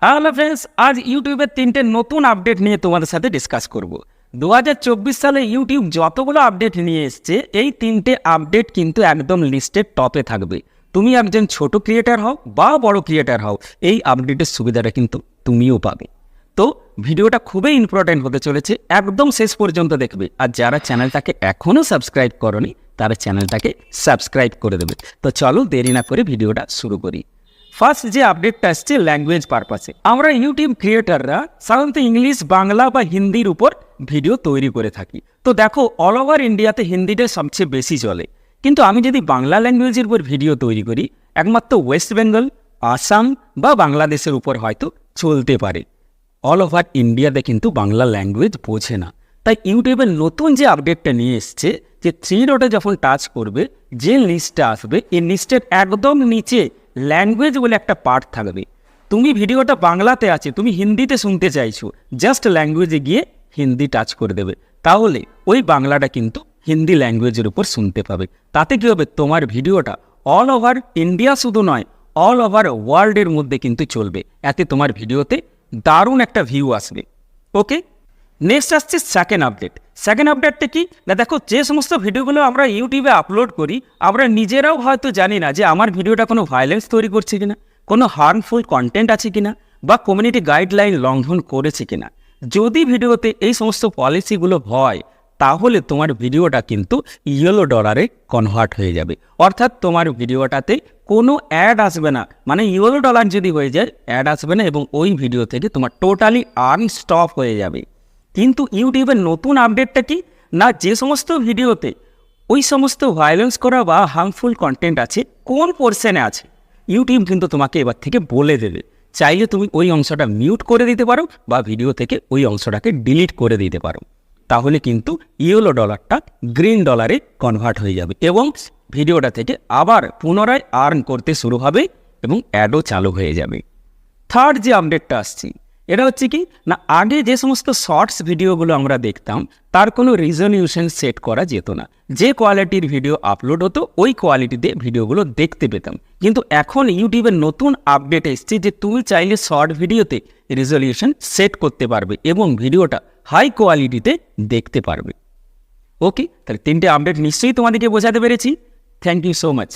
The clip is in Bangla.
হ্যালো ফ্রেন্ডস, আজ ইউটিউবের 3টে নতুন আপডেট নিয়ে তোমাদের সাথে ডিসকাস করব। 2024 সালে ইউটিউব যতগুলো আপডেট নিয়ে এসছে, এই 3টে আপডেট কিন্তু একদম লিস্টের টপে থাকবে। তুমি একজন ছোট ক্রিয়েটার হও বা বড় ক্রিয়েটার হও, এই আপডেটের সুবিধাটা কিন্তু তুমিও পাবে। তো ভিডিওটা খুবই ইম্পর্টেন্ট হতে চলেছে, একদম শেষ পর্যন্ত দেখবে। আর যারা চ্যানেলটাকে এখনও সাবস্ক্রাইব করনি তারা চ্যানেলটাকে সাবস্ক্রাইব করে দেবে। তো চলো দেরি না করে ভিডিওটা শুরু করি। ফার্স্ট যে আপডেটটা আসছে ল্যাঙ্গুয়েজ পারপাসে, আমরা ইউটিউব ক্রিয়েটাররা সাধারণত ইংলিশ, বাংলা বা হিন্দির উপর ভিডিও তৈরি করে থাকি। তো দেখো, অল ওভার ইন্ডিয়াতে হিন্দিটা সবচেয়ে বেশি চলে, কিন্তু আমি যদি বাংলা ল্যাঙ্গুয়েজের উপর ভিডিও তৈরি করি, একমাত্র ওয়েস্ট বেঙ্গল, আসাম বা বাংলাদেশের উপর হয়তো চলতে পারে। অল ওভার ইন্ডিয়াতে কিন্তু বাংলা ল্যাঙ্গুয়েজ বোঝে না। তাই ইউটিউবের নতুন যে আপডেটটা নিয়ে এসছে, যে 3 ডটে যখন টাচ করবে, যে লিস্টটা আসবে, এই লিস্টের একদম নিচে ল্যাঙ্গুয়েজ বলে একটা পার্ট থাকবে। তুমি ভিডিওটা বাংলাতে আছে, তুমি হিন্দিতে শুনতে চাইছো, জাস্ট ল্যাঙ্গুয়েজে গিয়ে হিন্দি টাচ করে দেবে, তাহলে ওই বাংলাটা কিন্তু হিন্দি ল্যাঙ্গুয়েজের উপর শুনতে পাবে। তাতে কী হবে, তোমার ভিডিওটা অল ওভার ইন্ডিয়া শুধু নয়, অল ওভার ওয়ার্ল্ডের মধ্যে কিন্তু চলবে। এতে তোমার ভিডিওতে দারুণ একটা ভিউ আসবে। ওকে, নেক্সট আসছে সেকেন্ড আপডেট। সেকেন্ড আপডেটটা কি না, দেখো, যে সমস্ত ভিডিওগুলো আমরা ইউটিউবে আপলোড করি, আমরা নিজেরাও হয়তো জানি না যে আমার ভিডিওটা কোনো ভায়োলেন্স তৈরি করছে কিনা, কোনো হার্মফুল কন্টেন্ট আছে কিনা, বা কমিউনিটি গাইডলাইন লঙ্ঘন করেছে কিনা। যদি ভিডিওতে এই সমস্ত পলিসিগুলো হয়, তাহলে তোমার ভিডিওটা কিন্তু ইয়েলো ডলারে কনভার্ট হয়ে যাবে। অর্থাৎ তোমার ভিডিওটাতে কোনো অ্যাড আসবে না, মানে ইয়েলো ডলার যদি হয়ে যায়, অ্যাড আসবে না, এবং ওই ভিডিও থেকে তোমার টোটালি আর্ন স্টপ হয়ে যাবে। কিন্তু ইউটিউবের নতুন আপডেটটা কি না, যে সমস্ত ভিডিওতে ওই সমস্ত ভায়োলেন্স করা বা হার্মফুল কন্টেন্ট আছে, কোন পোর্শনে আছে, ইউটিউব কিন্তু তোমাকে এবার থেকে বলে দেবে। চাইলে তুমি ওই অংশটা মিউট করে দিতে পারো বা ভিডিও থেকে ওই অংশটাকে ডিলিট করে দিতে পারো। তাহলে কিন্তু ইয়েলো ডলারটা গ্রিন ডলারে কনভার্ট হয়ে যাবে এবং ভিডিওটা থেকে আবার পুনরায় আর্ন করতে শুরু হবে এবং অ্যাডও চালু হয়ে যাবে। থার্ড যে আপডেটটা আসছে, এটা হচ্ছে কি না, আগে যে সমস্ত শর্টস ভিডিওগুলো আমরা দেখতাম, তার কোনো রিজলিউশন সেট করা যেত না। যে কোয়ালিটির ভিডিও আপলোড হতো, ওই কোয়ালিটিতে ভিডিওগুলো দেখতে পেতাম। কিন্তু এখন ইউটিউবের নতুন আপডেট এসছে যে তুমি চাইলে শর্ট ভিডিওতে রিজলিউশন সেট করতে পারবে এবং ভিডিওটা হাই কোয়ালিটিতে দেখতে পারবে। ওকে, তাহলে 3টে আপডেট নিশ্চয়ই তোমাদেরকে বোঝাতে পেরেছি। Thank you so much.